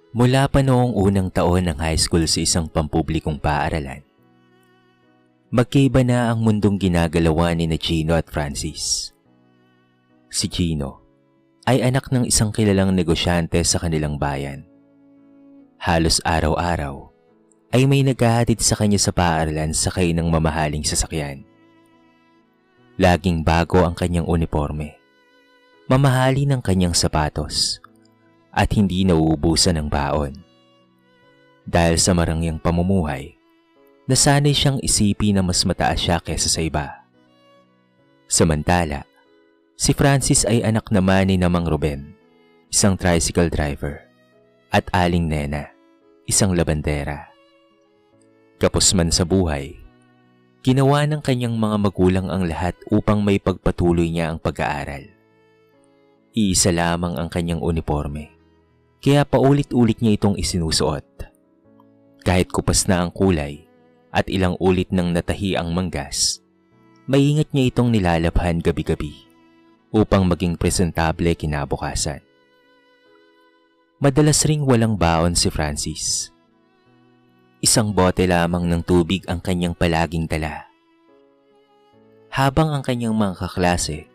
Mula pa noong unang taon ng high school sa isang pampublikong paaralan, magkaiba na ang mundong ginagalawan ni Gino at Francis. Si Gino ay anak ng isang kilalang negosyante sa kanilang bayan. Halos araw-araw ay may naghahatid sa kanya sa paaralan sakay ng mamahaling sasakyan. Laging bago ang kanyang uniforme, mamahali ng kanyang sapatos, at hindi nauubusan ng baon. Dahil sa marangyang pamumuhay, nasanay siyang isipin na mas mataas siya kaysa sa iba. Samantala, si Francis ay anak naman ni Namang Ruben, isang tricycle driver, at Aling Nena, isang labandera. Kapos man sa buhay, ginawa ng kanyang mga magulang ang lahat upang may pagpatuloy niya ang pag-aaral. Iisa lamang ang kanyang uniforme, kaya paulit-ulit niya itong isinusuot. Kahit kupas na ang kulay at ilang ulit nang natahi ang manggas, maingat niya itong nilalabhan gabi-gabi upang maging presentable kinabukasan. Madalas ring walang baon si Francis. Isang bote lamang ng tubig ang kanyang palaging dala. Habang ang kanyang mga kaklase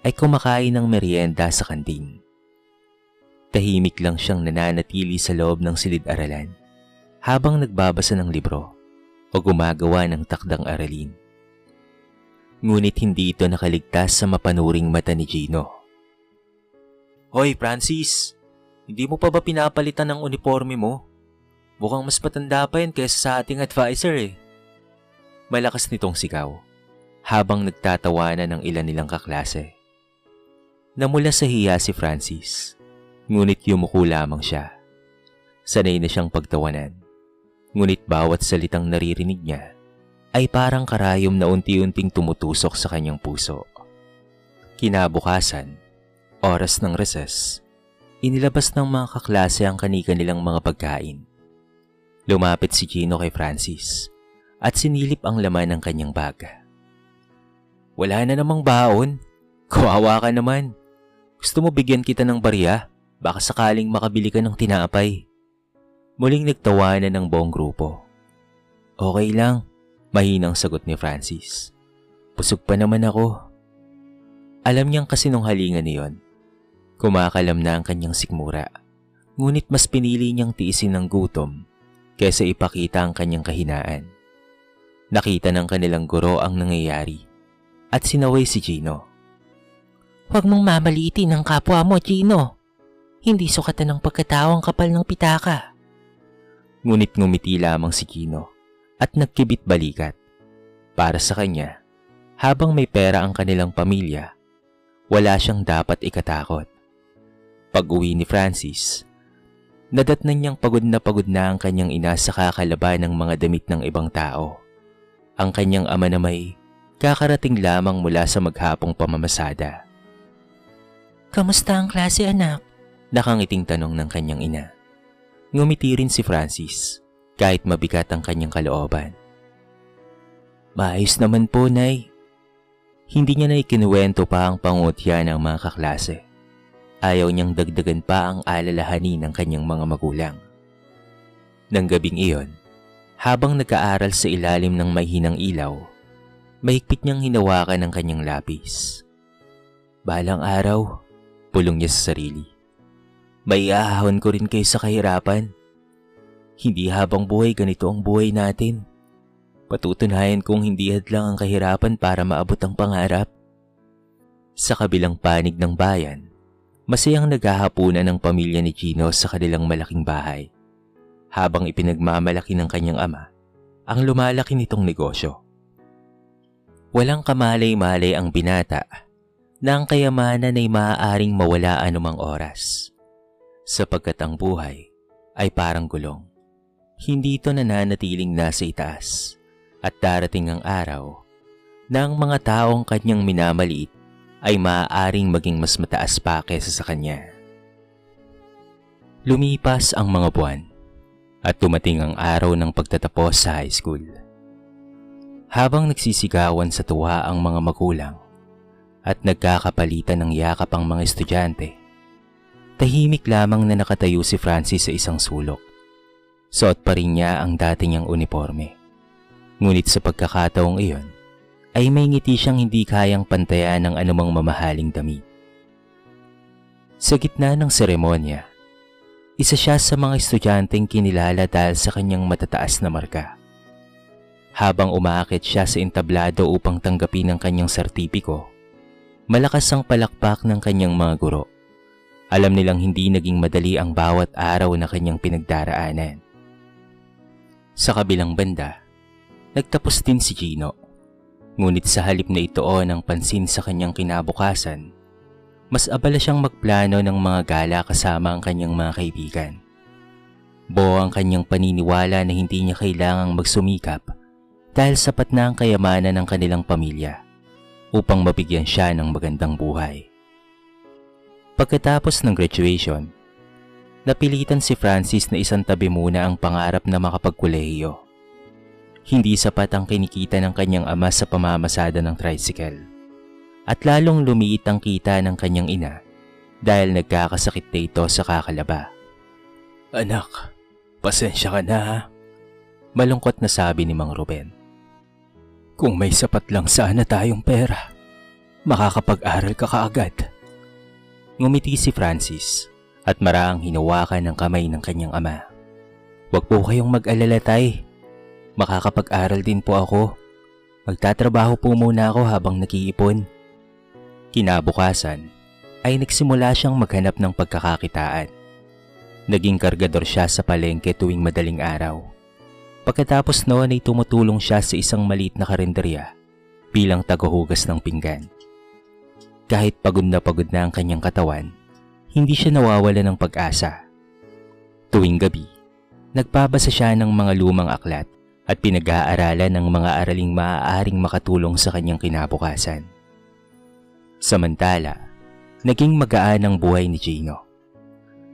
ay kumakain ng merienda sa kantin, tahimik lang siyang nananatili sa loob ng silid-aralan habang nagbabasa ng libro o gumagawa ng takdang aralin. Ngunit hindi ito nakaligtas sa mapanuring mata ni Gino. "Hoy Francis, hindi mo pa ba pinapalitan ang uniforme mo? Mukhang mas patanda pa yan kaysa sa ating advisor eh." Malakas nitong sigaw habang nagtatawanan ng ilan nilang kaklase. Namula sa hiya si Francis, ngunit yumuko lamang siya. Sanay na siyang pagtawanan, ngunit bawat salitang naririnig niya ay parang karayom na unti-unting tumutusok sa kanyang puso. Kinabukasan, oras ng recess, inilabas ng mga kaklase ang kani-kanilang mga pagkain. Lumapit si Gino kay Francis at sinilip ang laman ng kanyang bag. "Wala na namang baon. Kawawa ka naman. Gusto mo bigyan kita ng barya? Baka sakaling makabili ka ng tinapay." Muling nagtawanan ng buong grupo. "Okay lang," mahinang sagot ni Francis. "Busog pa naman ako." Alam niyang kasinunghalingan niyon. Kumakalam na ang kanyang sikmura, ngunit mas pinili niyang tiisin ng gutom kaysa ipakita ang kanyang kahinaan. Nakita ng kanilang guro ang nangyayari at sinaway si Gino. "Huwag mong mamaliitin ang kapwa mo, Gino. Hindi sukatan ng pagkatao ang kapal ng pitaka." Ngunit ngumiti lamang si Gino at nagkibit balikat. Para sa kanya, habang may pera ang kanilang pamilya, wala siyang dapat ikatakot. Pag-uwi ni Francis, nadatnan niyang pagod na ang kanyang ina sa kakalaban ng mga damit ng ibang tao. Ang kanyang ama na may kakarating lamang mula sa maghapong pamamasada. "Kamusta ang klase, anak?" Nakangiting tanong ng kanyang ina. Ngumiti rin si Francis kahit mabigat ang kanyang kalooban. "Maayos naman po, Nay." Hindi niya na ikinuwento pa ang pangutya ng mga kaklase. Ayaw niyang dagdagan pa ang alalahanin ng kanyang mga magulang. Nang gabing iyon, habang nag-aaral sa ilalim ng mahinang ilaw, mahigpit niyang hinawakan ang kanyang lapis. "Balang araw," pulong niya sa sarili, "may ahahon ko rin kayo sa kahirapan. Hindi habang buhay ganito ang buhay natin. Patutunayan kong hindi hadlang ang kahirapan para maabot ang pangarap." Sa kabilang panig ng bayan, masayang naghahapunan ng pamilya ni Gino sa kanilang malaking bahay, habang ipinagmamalaki ng kanyang ama ang lumalaki nitong negosyo. Walang kamalay-malay ang binata na ang kayamanan ay maaaring mawala anumang oras, sapagkat ang buhay ay parang gulong. Hindi ito nananatiling nasa itaas, at darating ang araw na ang mga taong kanyang minamaliit ay maaaring maging mas mataas pa kaysa sa kanya. Lumipas ang mga buwan at dumating ang araw ng pagtatapos sa high school. Habang nagsisigawan sa tuwa ang mga magulang at nagkakapalitan ng yakap ang mga estudyante, Tahimik lamang na nakatayo si Francis sa isang sulok. Suot pa rin niya ang dati niyang uniforme. Ngunit sa pagkakataong iyon, ay may ngiti siyang hindi kayang pantayan ng anumang mamahaling damit. Sa gitna ng seremonya, isa siya sa mga estudyanteng kinilala dahil sa kanyang matataas na marka. Habang umaakit siya sa entablado upang tanggapin ang kanyang sertipiko, malakas ang palakpak ng kanyang mga guro. Alam nilang hindi naging madali ang bawat araw na kanyang pinagdaraanan. Sa kabilang banda, nagtapos din si Gino. Ngunit sa halip na ituon ang pansin sa kanyang kinabukasan, mas abala siyang magplano ng mga gala kasama ang kanyang mga kaibigan. Buo ang kanyang paniniwala na hindi niya kailangang magsumikap dahil sapat na ang kayamanan ng kanilang pamilya upang mabigyan siya ng magandang buhay. Pagkatapos ng graduation, napilitan si Francis na isang tabi muna ang pangarap na makapagkolehiyo. Hindi sapat ang kinikita ng kanyang ama sa pamamasada ng tricycle, at lalong lumiit ang kita ng kanyang ina dahil nagkakasakit na ito sa kakalaba. "Anak, pasensya ka na ha," malungkot na sabi ni Mang Ruben. "Kung may sapat lang sana tayong pera, makakapag-aral ka kaagad." Ngumiti si Francis at maraang hinawakan ng kamay ng kanyang ama. "Huwag po kayong mag-alala, tay. Makakapag-aral din po ako. Magtatrabaho po muna ako habang nag-iipon." Kinabukasan ay nagsimula siyang maghanap ng pagkakakitaan. Naging kargador siya sa palengke tuwing madaling araw. Pagkatapos noon ay tumutulong siya sa isang maliit na karinderya bilang tagahugas ng pinggan. Kahit pagod na ang kanyang katawan, hindi siya nawawala ng pag-asa. Tuwing gabi, nagbabasa siya ng mga lumang aklat at pinag-aaralan ng mga araling maaaring makatulong sa kanyang kinabukasan. Samantala, naging magaan ang buhay ni Gino.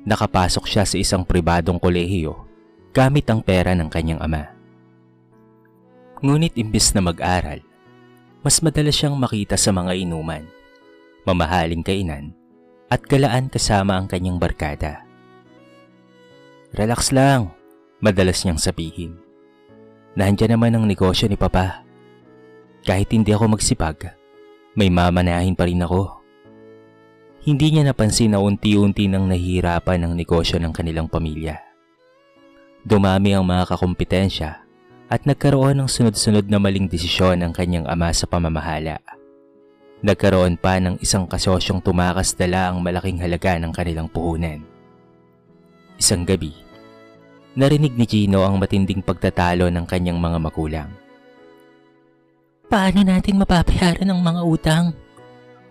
Nakapasok siya sa isang pribadong kolehiyo gamit ang pera ng kanyang ama. Ngunit imbes na mag-aral, mas madalas siyang makita sa mga inuman, mamahaling kainan, at galaan kasama ang kanyang barkada. "Relax lang," madalas niyang sabihin. "Nandiyan naman ang negosyo ni Papa. Kahit hindi ako magsipag, may mamanahin pa rin ako." Hindi niya napansin na unti-unti nang nahihirapan ang negosyo ng kanilang pamilya. Dumami ang mga kakumpetensya at nagkaroon ng sunod-sunod na maling desisyon ang kanyang ama sa pamamahala. Nagkaroon pa ng isang kasosyong tumakas dala ang malaking halaga ng kanilang puhunan. Isang gabi, narinig ni Gino ang matinding pagtatalo ng kanyang mga magulang. Paano natin mababayaran ang mga utang?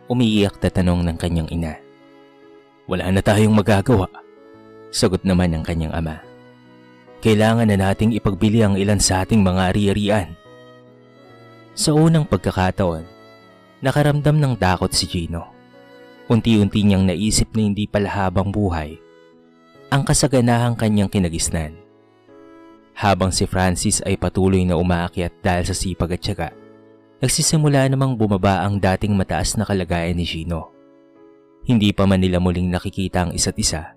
Umiiyak na tanong ng kanyang ina. "Wala na tayong magagawa," sagot naman ng kanyang ama. "Kailangan na nating ipagbili ang ilan sa ating mga ari-arian." Sa unang pagkakataon, nakaramdam ng takot si Gino. Unti-unti niyang naisip na hindi pala habang buhay ang kasaganahang kanyang kinagisnan. Habang si Francis ay patuloy na umaakyat dahil sa sipag at tiyaga, nagsisimula namang bumaba ang dating mataas na kalagayan ni Gino. Hindi pa man nila muling nakikita ang isa't isa,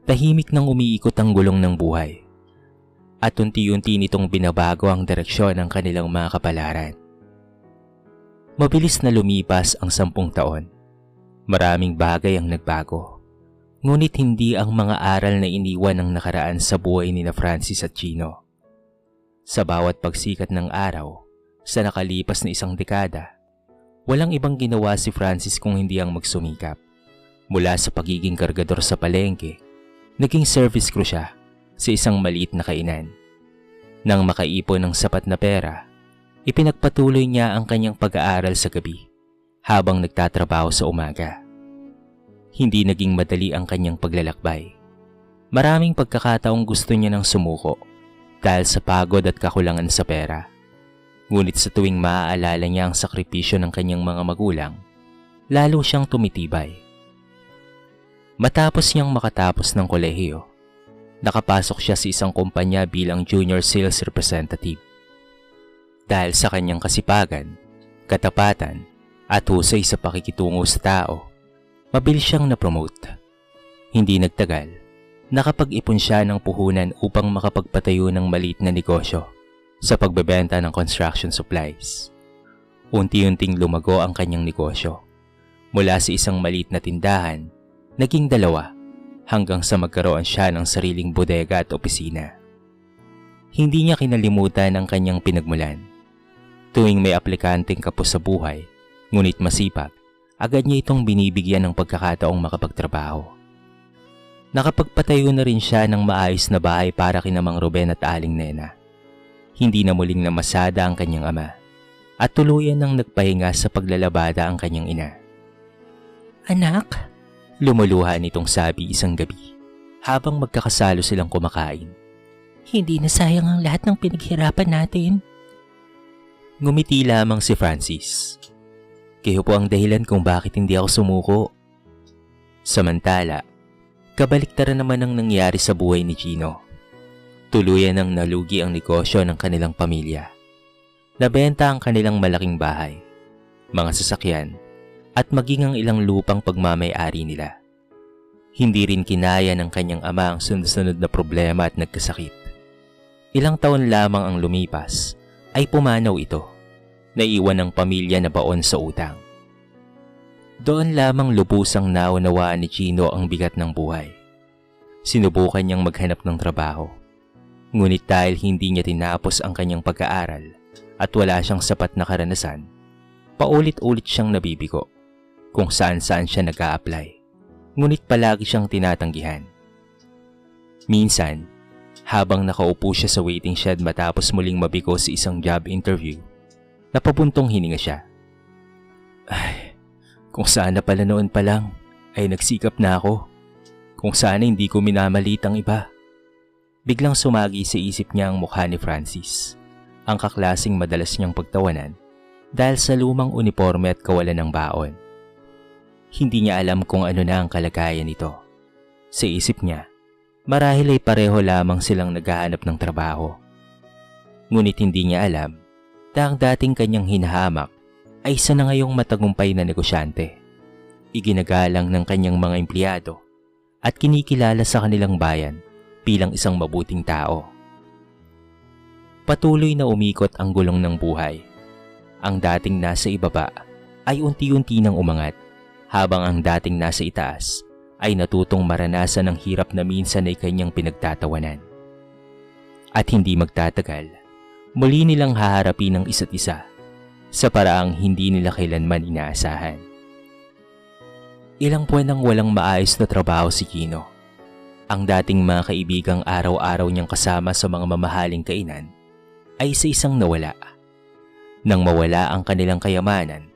tahimik nang umiikot ang gulong ng buhay. At unti-unti nitong binabago ang direksyon ng kanilang mga kapalaran. Mabilis na lumipas ang 10 taon. Maraming bagay ang nagbago. Ngunit hindi ang mga aral na iniwan ng nakaraan sa buhay ni Francis at Gino. Sa bawat pagsikat ng araw, sa nakalipas na 1 dekada, walang ibang ginawa si Francis kung hindi ang magsumikap. Mula sa pagiging kargador sa palengke, naging service crew siya sa isang maliit na kainan. Nang makaipon ng sapat na pera, ipinagpatuloy niya ang kanyang pag-aaral sa gabi habang nagtatrabaho sa umaga. Hindi naging madali ang kanyang paglalakbay. Maraming pagkakataong gusto niya nang sumuko dahil sa pagod at kakulangan sa pera. Ngunit sa tuwing maaalala niya ang sakripisyo ng kanyang mga magulang, lalo siyang tumitibay. Matapos niyang makatapos ng kolehiyo, nakapasok siya sa isang kumpanya bilang junior sales representative. Dahil sa kanyang kasipagan, katapatan, at husay sa pakikitungo sa tao, mabilis siyang na-promote. Hindi nagtagal, nakapag-ipon siya ng puhunan upang makapagpatayo ng maliit na negosyo sa pagbebenta ng construction supplies. Unti-unting lumago ang kanyang negosyo. Mula sa isang maliit na tindahan, naging 2 hanggang sa magkaroon siya ng sariling bodega at opisina. Hindi niya kinalimutan ang kanyang pinagmulan. Tuwing may aplikanteng kapos sa buhay, ngunit masipag, agad niya itong binibigyan ng pagkakataong makapagtrabaho. Nakapagpatayo na rin siya ng maayos na bahay para kina Mang Ruben at Aling Nena. Hindi na muling namasada ang kanyang ama at tuluyan nang nagpahinga sa paglalabada ang kanyang ina. Anak, Lumuluha nitong sabi isang gabi habang magkakasalo silang kumakain. hindi na sayang ang lahat ng pinaghirapan natin. Ngumiti lamang si Francis. Kayo po ang dahilan kung bakit hindi ako sumuko. Samantala, kabaliktaran naman ang nangyari sa buhay ni Gino. Tuluyan ang nalugi ang negosyo ng kanilang pamilya. Nabenta ang kanilang malaking bahay, mga sasakyan, at maging ang ilang lupang pagmamay-ari nila. Hindi rin kinaya ng kanyang ama ang sunod-sunod na problema at nagkasakit. Ilang taon lamang ang lumipas ay pumanaw ito. Naiwan ng pamilya na baon sa utang. Doon lamang lubusang naunawaan ni Gino ang bigat ng buhay. Sinubukan niyang maghanap ng trabaho. Ngunit dahil hindi niya tinapos ang kanyang pag-aaral at wala siyang sapat na karanasan, paulit-ulit siyang nabibigo kung saan-saan siya nag-a-apply. Ngunit palagi siyang tinatanggihan. Minsan, habang nakaupo siya sa waiting shed matapos muling mabigo sa isang job interview, napabuntong hininga siya. Ay, kung sana pala noon pa lang ay nagsikap na ako. Kung sana hindi ko minamalit ang iba. Biglang sumagi sa isip niya ang mukha ni Francis, ang kaklasing madalas niyang pagtawanan dahil sa lumang uniforme at kawalan ng baon. Hindi niya alam kung ano na ang kalagayan nito. Sa isip niya, marahil ay pareho lamang silang naghahanap ng trabaho. Ngunit hindi niya alam na ang dating kanyang hinahamak ay isa na ngayong matagumpay na negosyante. Iginagalang ng kanyang mga empleyado at kinikilala sa kanilang bayan bilang isang mabuting tao. Patuloy na umikot ang gulong ng buhay. Ang dating nasa ibaba ay unti-unti nang umangat, habang ang dating nasa itaas ay natutong maranasan ng hirap na minsan ay kanyang pinagtatawanan. At hindi magtatagal, muli nilang haharapin ang isa't isa sa paraang hindi nila kailanman inaasahan. Ilang buwan nang walang maayos na trabaho si Gino. Ang dating mga kaibigang araw-araw niyang kasama sa mga mamahaling kainan ay sa isang nawala. Nang mawala ang kanilang kayamanan,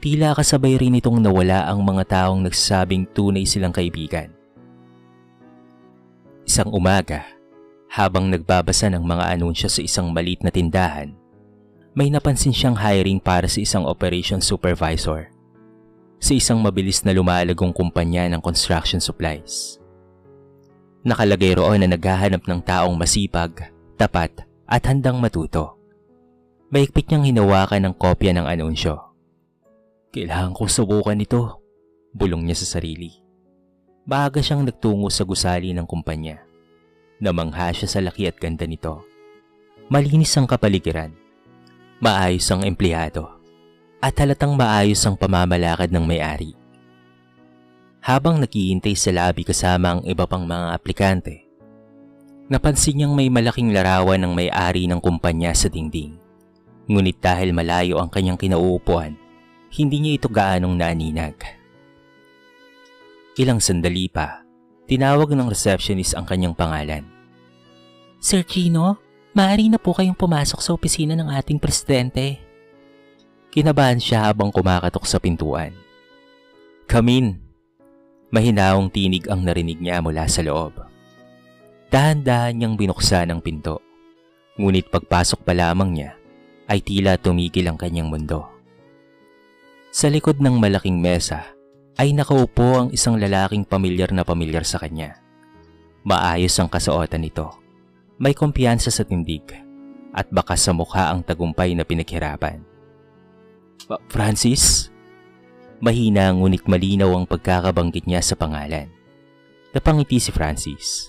tila kasabay rin itong nawala ang mga taong nagsasabing tunay silang kaibigan. Isang umaga, habang nagbabasa ng mga anunsyo sa isang maliit na tindahan, may napansin siyang hiring para sa isang operation supervisor sa isang mabilis na lumalagong kumpanya ng construction supplies. Nakalagay roon na naghahanap ng taong masipag, tapat at handang matuto. Mahigpit niyang hinawakan ng kopya ng anunsyo. Kailangan kong subukan ito, bulong niya sa sarili. Maaga siyang nagtungo sa gusali ng kumpanya. Namangha siya sa laki at ganda nito. Malinis ang kapaligiran. Maayos ang empleyado. At halatang maayos ang pamamalakad ng may-ari. Habang naghihintay sa labi kasama ang iba pang mga aplikante, napansin niyang may malaking larawan ng may-ari ng kumpanya sa dingding. Ngunit dahil malayo ang kanyang kinauupuan, hindi niya ito gaanong naaninag. Ilang sandali pa, tinawag ng receptionist ang kanyang pangalan. Sir Gino, maaari na po kayong pumasok sa opisina ng ating presidente. Kinabahan siya habang kumakatok sa pintuan. Come in. Mahinaong tinig ang narinig niya mula sa loob. Dahan-dahan niyang binuksan ang pinto. Ngunit pagpasok pa lamang niya, ay tila tumigil ang kanyang mundo. Sa likod ng malaking mesa ay nakaupo ang isang lalaking pamilyar na pamilyar sa kanya. Maayos ang kasuotan nito. May kumpiyansa sa tindig at bakas sa mukha ang tagumpay na pinaghirapan. Francis? Mahina ngunit malinaw ang pagkakabanggit niya sa pangalan. Napangiti si Francis.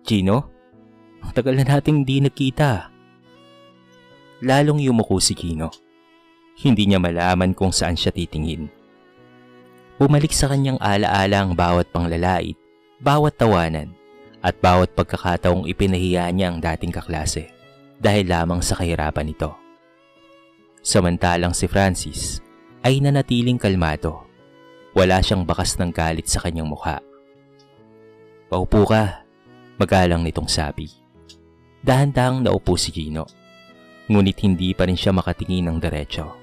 Gino? Ang tagal na nating hindi nagkita. Lalong yumuko si Gino. Hindi niya malaman kung saan siya titingin. Bumalik sa kanyang alaala ang bawat panglalait, bawat tawanan, at bawat pagkakataong ipinahiya niya ang dating kaklase dahil lamang sa kahirapan nito. Samantalang si Francis ay nanatiling kalmado. Wala siyang bakas ng galit sa kanyang mukha. Paupo ka, magalang nitong sabi. Dahan-dahang naupo si Gino, ngunit hindi pa rin siya makatingin ng diretso.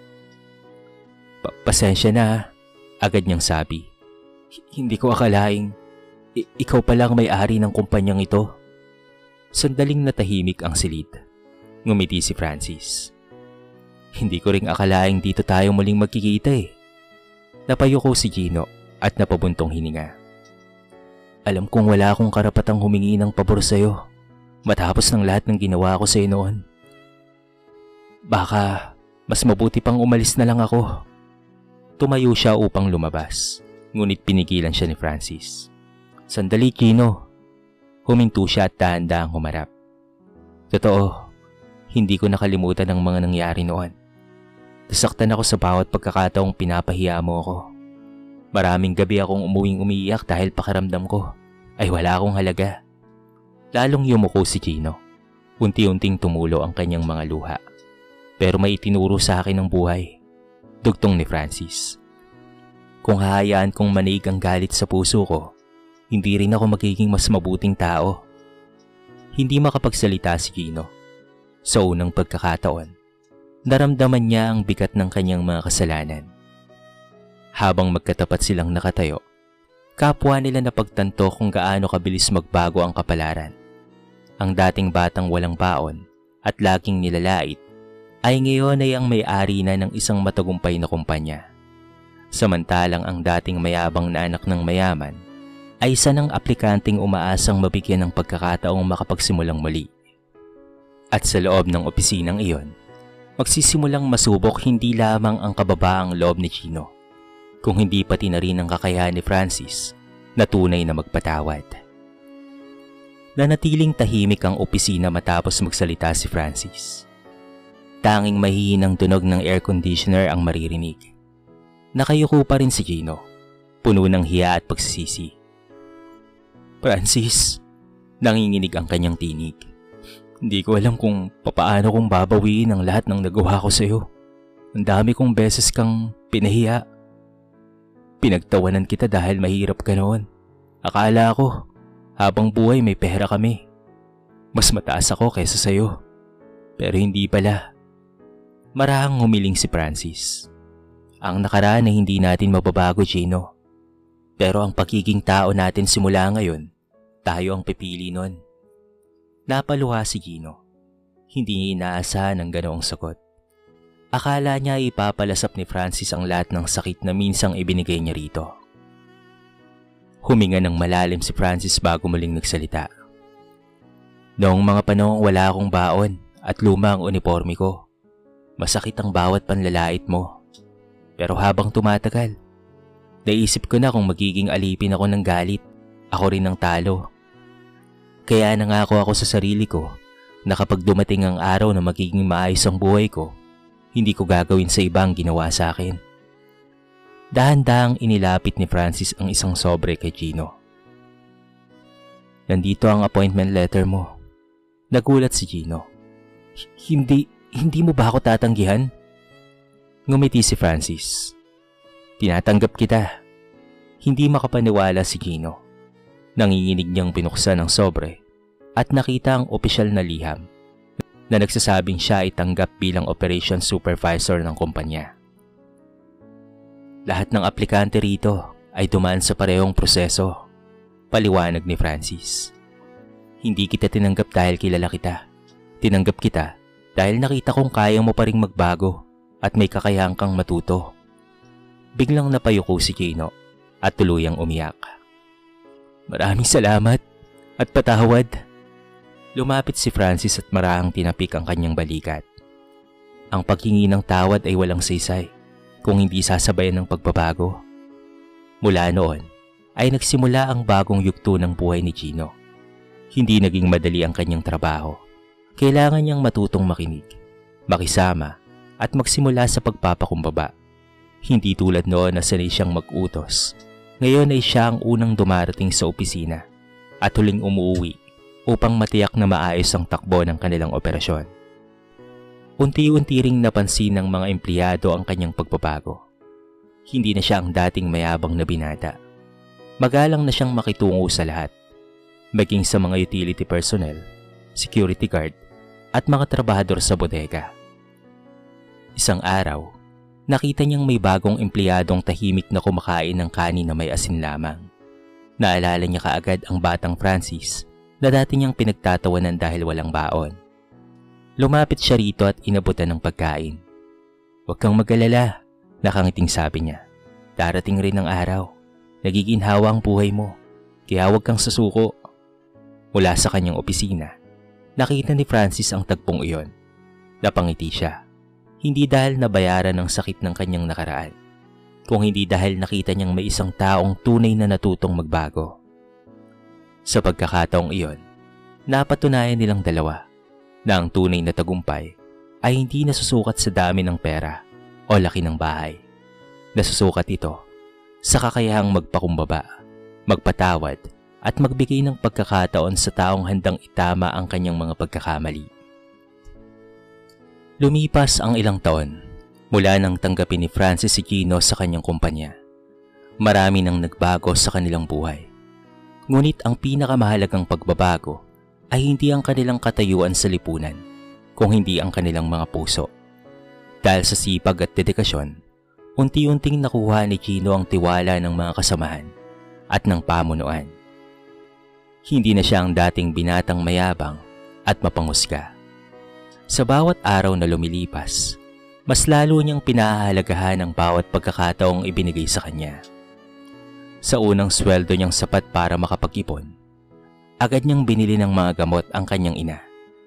Pasensya na, agad niyang sabi. Hindi ko akalaing ikaw palang may-ari ng kumpanyang ito. Sandaling natahimik ang silid. Ngumiti si Francis. Hindi ko ring akalaing dito tayo muling magkikita eh. Napayuko si Gino at napabuntong hininga. Alam kong wala akong karapatang humingi ng pabor sa'yo matapos ng lahat ng ginawa ko sa'yo noon. Baka mas mabuti pang umalis na lang ako. Tumayo siya upang lumabas, ngunit pinigilan siya ni Francis. Sandali, Gino. Huminto siya at dahan-dahang humarap. Totoo, hindi ko nakalimutan ang mga nangyari noon. Nasaktan ako sa bawat pagkakataong pinapahiya mo ako. Maraming gabi akong umuwing umiiyak dahil pakiramdam ko ay wala akong halaga. Lalong yumuko si Gino. Unti-unting tumulo ang kanyang mga luha. Pero may itinuro sa akin ng buhay. Dugtong ni Francis. Kung hahayaan kong manig ang galit sa puso ko, hindi rin ako magiging mas mabuting tao. Hindi makapagsalita si Gino. Sa unang pagkakataon, naramdaman niya ang bigat ng kanyang mga kasalanan. Habang magkatapat silang nakatayo, kapwa nila napagtanto kung gaano kabilis magbago ang kapalaran. Ang dating batang walang baon at laging nilalait ay ngayon ay ang may-ari na ng isang matagumpay na kumpanya. Samantalang ang dating mayabang na anak ng mayaman ay isa ng aplikanteng umaasang mabigyan ng pagkakataong makapagsimulang muli. At sa loob ng opisinang iyon, magsisimulang masubok hindi lamang ang kababaang loob ni Gino, kung hindi pati na rin ang kakayahan ni Francis na tunay na magpatawad. Nanatiling tahimik ang opisina matapos magsalita si Francis. Tanging mahihinang tunog ng air conditioner ang maririnig. Nakayuko pa rin si Gino, puno ng hiya at pagsisisi. Francis, nanginginig ang kanyang tinig. Hindi ko alam kung papaano kong babawiin ang lahat ng nagawa ko sa iyo. Ang dami kong beses kang pinahiya. Pinagtawanan kita dahil mahirap ka noon. Akala ko, habang buhay may pera kami. Mas mataas ako kaysa sa iyo. Pero hindi pala. Marahang humiling si Francis. Ang nakaraan ay hindi natin mababago, Gino. Pero ang pagiging tao natin simula ngayon, tayo ang pipili nun. Napaluha si Gino. Hindi niya inaasahan ang ganoong sagot. Akala niya ipapalasap ni Francis ang lahat ng sakit na minsang ibinigay niya rito. Huminga ng malalim si Francis bago muling nagsalita. Noong mga panahong wala akong baon at luma ang uniforme ko, masakit ang bawat panlalait mo. Pero habang tumatagal, naisip ko na kung magiging alipin ako ng galit, ako rin ng talo. Kaya nangako ako sa sarili ko na kapag dumating ang araw na magiging maayos ang buhay ko, hindi ko gagawin sa ibang ginawa sa akin. Dahan-dahang inilapit ni Francis ang isang sobre kay Gino. Nandito ang appointment letter mo. Nagulat si Gino. Hindi mo ba ako tatanggihan? Ngumiti si Francis. Tinatanggap kita. Hindi makapaniwala si Gino. Nanginginig niyang binuksan ang sobre at nakita ang opisyal na liham na nagsasabing siya ay tanggap bilang operation supervisor ng kumpanya. Lahat ng aplikante rito ay dumaan sa parehong proseso, paliwanag ni Francis. Hindi kita tinanggap dahil kilala kita. Tinanggap kita dahil nakita kong kaya mo pa ring magbago at may kakayahan kang matuto. Biglang napayuko si Gino at tuluyang umiyak. Maraming salamat at patawad. Lumapit si Francis at marahang tinapik ang kanyang balikat. Ang paghingi ng tawad ay walang saysay kung hindi sasabayan ng pagbabago. Mula noon, ay nagsimula ang bagong yugto ng buhay ni Gino. Hindi naging madali ang kanyang trabaho. Kailangan niyang matutong makinig, makisama, at magsimula sa pagpapakumbaba. Hindi tulad noon na sanay siyang mag-utos. Ngayon ay siya ang unang dumarating sa opisina at huling umuwi upang matiyak na maayos ang takbo ng kanilang operasyon. Unti-unti ring napansin ng mga empleyado ang kanyang pagbabago. Hindi na siya ang dating mayabang na binata. Magalang na siyang makitungo sa lahat, maging sa mga utility personnel, security guard, at mga trabahador sa bodega. Isang araw, nakita niyang may bagong empleyadong tahimik na kumakain ng kanin na may asin lamang. Naalala niya kaagad ang batang Francis na dati niyang pinagtatawanan dahil walang baon. Lumapit siya rito at inabutan ng pagkain. "Huwag kang mag-alala," nakangiting sabi niya. "Darating rin ang araw. Nagiginhawa ang buhay mo, kaya huwag kang sasuko." Mula sa kanyang opisina, nakita ni Francis ang tagpong iyon. Napangiti siya. Hindi dahil nabayaran ng sakit ng kanyang nakaraan, kung hindi dahil nakita niyang may isang taong tunay na natutong magbago. Sa pagkakataong iyon, napatunayan nilang dalawa na ang tunay na tagumpay ay hindi nasusukat sa dami ng pera o laki ng bahay. Nasusukat ito sa kakayahang magpakumbaba, magpatawad at magbigay ng pagkakataon sa taong handang itama ang kanyang mga pagkakamali. Lumipas ang ilang taon mula nang tanggapin ni Francis si Gino sa kanyang kumpanya. Marami nang nagbago sa kanilang buhay. Ngunit ang pinakamahalagang pagbabago ay hindi ang kanilang katayuan sa lipunan, kung hindi ang kanilang mga puso. Dahil sa sipag at dedikasyon, unti-unting nakuha ni Gino ang tiwala ng mga kasamahan at ng pamunuan. Hindi na siya ang dating binatang mayabang at mapangusga. Sa bawat araw na lumilipas, mas lalo niyang pinahahalagahan ang bawat pagkakataong ibinigay sa kanya. Sa unang sweldo niyang sapat para makapag-ipon, agad niyang binili ng mga gamot ang kanyang ina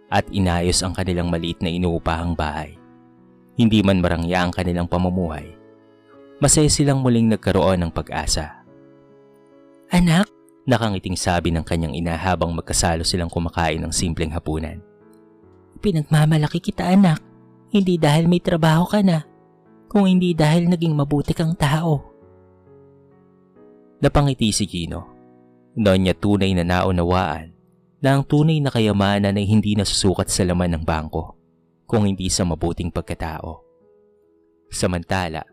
at inayos ang kanilang maliit na inuupahang bahay. Hindi man marangya ang kanilang pamumuhay, masaya silang muling nagkaroon ng pag-asa. "Anak," nakangiting sabi ng kanyang ina habang magkasalo silang kumakain ng simpleng hapunan. "Pinagmamalaki kita, anak. Hindi dahil may trabaho ka na, kung hindi dahil naging mabuti kang tao." Napangiti si Gino. Noon niya tunay na naunawaan na ang tunay na kayamanan ay hindi nasusukat sa laman ng bangko, kung hindi sa mabuting pagkatao. Samantala,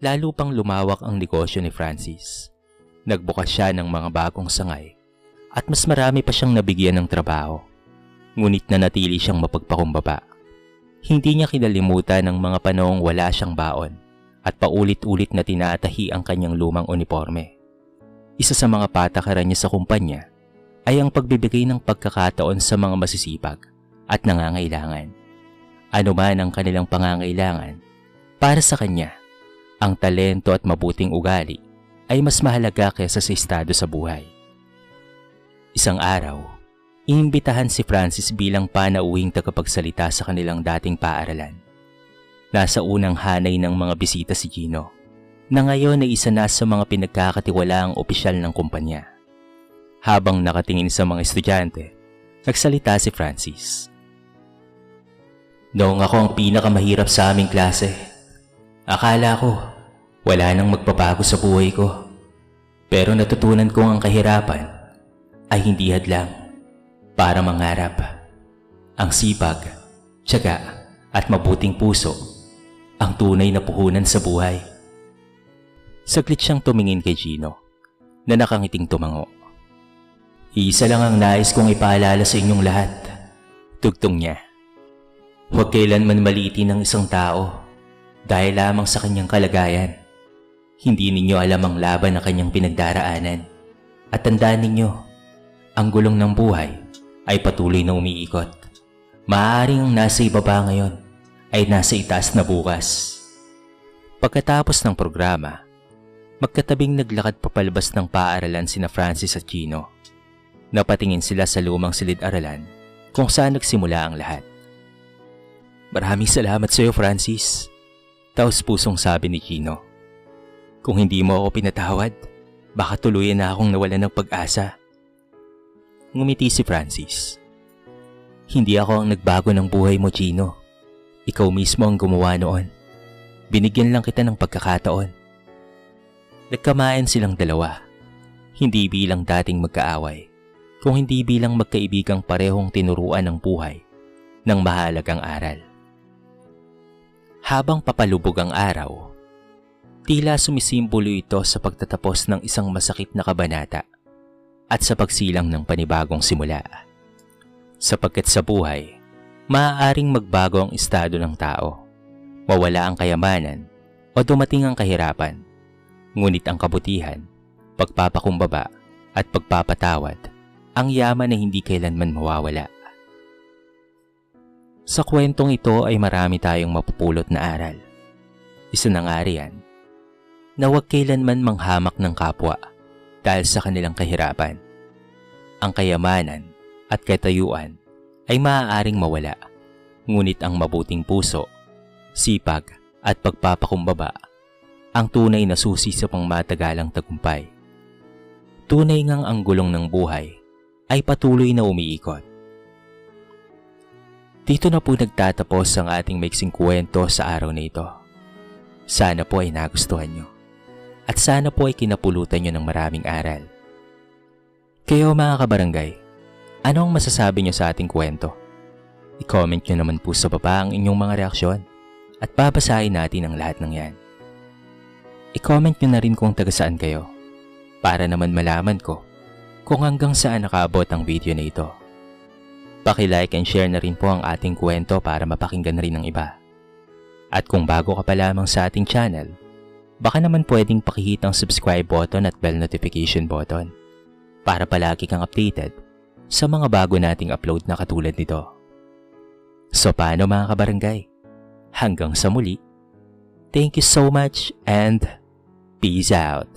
lalo pang lumawak ang negosyo ni Francis. Nagbukas siya ng mga bagong sangay at mas marami pa siyang nabigyan ng trabaho. Ngunit nanatili siyang mapagpakumbaba. Hindi niya kinalimutan ng mga panahong wala siyang baon at paulit-ulit na tinatahi ang kanyang lumang uniforme. Isa sa mga patakaran niya sa kumpanya ay ang pagbibigay ng pagkakataon sa mga masisipag at nangangailangan. Ano man ang kanilang pangangailangan, para sa kanya, ang talento at mabuting ugali ay mas mahalaga kaysa sa estado sa buhay. Isang araw, inimbitahan si Francis bilang panauwing tagapagsalita sa kanilang dating paaralan. Nasa unang hanay ng mga bisita si Gino, na ngayon ay isa na sa mga pinagkakatiwalaang opisyal ng kumpanya. Habang nakatingin sa mga estudyante, nagsalita si Francis. "Noong ako ang pinakamahirap sa aming klase, akala ko wala nang magbabago sa buhay ko. Pero natutunan kong ang kahirapan ay hindi hadlang para mangarap. Ang sipag, tiyaga at mabuting puso ang tunay na puhunan sa buhay." Saglit siyang tumingin kay Gino na nakangiting tumango. "Isa lang ang nais kong ipaalala sa inyong lahat," tugtong niya. "Huwag kailanman maliitin ng isang tao dahil lamang sa kanyang kalagayan. Hindi ninyo alam ang laban na kanyang pinagdaraanan. At tandaan ninyo, ang gulong ng buhay ay patuloy na umiikot. Maaaring ang nasa ibaba ngayon ay nasa itaas na bukas." Pagkatapos ng programa, magkatabing naglakad papalabas ng paaralan sina Francis at Gino. Napatingin sila sa lumang silid-aralan kung saan nagsimula ang lahat. "Maraming salamat sa iyo, Francis," taos pusong sabi ni Gino. "Kung hindi mo ako pinatawad, Baka tuluyan na akong nawalan ng pag-asa. Ngumiti si Francis. Hindi ako ang nagbago ng buhay mo, Gino. Ikaw mismo ang gumawa noon. Binigyan lang kita ng pagkakataon. Nagkamayan silang dalawa. Hindi bilang dating magkaaway, kung hindi bilang magkaibigang parehong tinuruan ng buhay ng mahalagang aral. Habang papalubog ang araw, tila sumisimbolo ito sa pagtatapos ng isang masakit na kabanata at sa pagsilang ng panibagong simula. Sapagkat sa buhay, maaaring magbago ang estado ng tao, mawala ang kayamanan o dumating ang kahirapan, ngunit ang kabutihan, pagpapakumbaba at pagpapatawad ang yaman na hindi kailanman mawawala. Sa kwentong ito ay marami tayong mapupulot na aral. Isa na nga riyan, na huwag kailanman manghamak ng kapwa dahil sa kanilang kahirapan. Ang kayamanan at katayuan ay maaaring mawala, ngunit ang mabuting puso, sipag at pagpapakumbaba ang tunay na susi sa pangmatagalang tagumpay. Tunay ngang ang gulong ng buhay ay patuloy na umiikot. Dito na po nagtatapos ang ating maiksing kwento sa araw na ito. Sana po ay nagustuhan nyo. At sana po ay kinapulutan nyo ng maraming aral. Kayo mga kabarangay, anong masasabi nyo sa ating kwento? I-comment nyo naman po sa baba ang inyong mga reaksyon at babasahin natin ang lahat ng yan. I-comment nyo na rin kung taga saan kayo para naman malaman ko kung hanggang saan nakaabot ang video na ito. Paki-like and share na rin po ang ating kwento para mapakinggan rin ng iba. At kung bago ka pa lamang sa ating channel, baka naman pwedeng pakihit ang subscribe button at bell notification button para palagi kang updated sa mga bago nating upload na katulad nito. So paano mga kabarangay? Hanggang sa muli. Thank you so much and peace out.